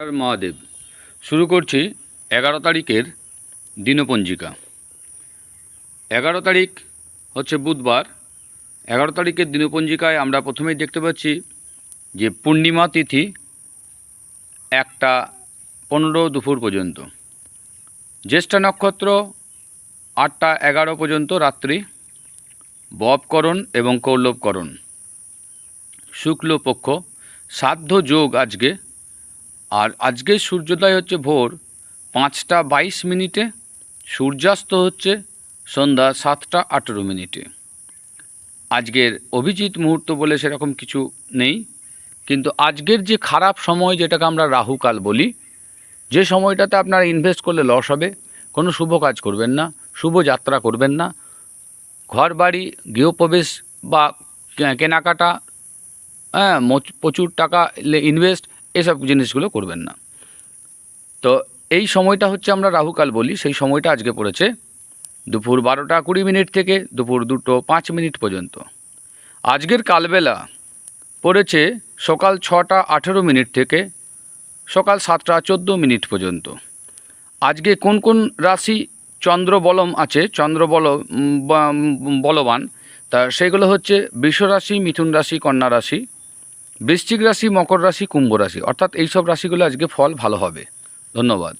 মহাদেব। শুরু করছি 11 তারিখের দিনপঞ্জিকা। 11 তারিখ হচ্ছে বুধবার। 11 তারিখের দিনপঞ্জিকায় আমরা প্রথমেই দেখতে পাচ্ছি যে পূর্ণিমা তিথি 1টা 15 দুপুর পর্যন্ত, জ্যেষ্ঠা নক্ষত্র 8টা 11 পর্যন্ত রাত্রি, ববকরণ এবং কৌলবকরণ, শুক্লপক্ষ, শ্রাদ্ধ যোগ আজকে। আর আজকে সূর্যোদয় হচ্ছে ভোর 5টা 22 মিনিটে, সূর্যাস্ত হচ্ছে সন্ধ্যা 7টা 18 মিনিটে। আজকের অভিজিৎ মুহূর্ত বলে সেরকম কিছু নেই, কিন্তু আজকের যে খারাপ সময় যেটাকে আমরা রাহুকাল বলি, যে সময়টাতে আপনারা ইনভেস্ট করলে লস হবে, কোনো শুভ কাজ করবেন না, শুভ যাত্রা করবেন না, ঘর বাড়ি গৃহপ্রবেশ বা কেনাকাটা, প্রচুর টাকা ইনভেস্ট, এসব জিনিসগুলো করবেন না। তো এই সময়টা হচ্ছে আমরা রাহুকাল বলি, সেই সময়টা আজকে পড়েছে দুপুর 12টা 20 মিনিট থেকে দুপুর 2টো 5 মিনিট পর্যন্ত। আজকের কালবেলা পড়েছে সকাল 6টা 18 মিনিট থেকে সকাল 7টা 14 মিনিট পর্যন্ত। আজকে কোন কোন রাশি চন্দ্রবলম আছে, বলবান, তা সেগুলো হচ্ছে বৃষ রাশি, মিথুন রাশি, কন্যা রাশি, বৃশ্চিক রাশি, মকর রাশি, কুম্ভ রাশি। অর্থাৎ এইসব রাশিগুলো আজকে ফল ভালো হবে। ধন্যবাদ।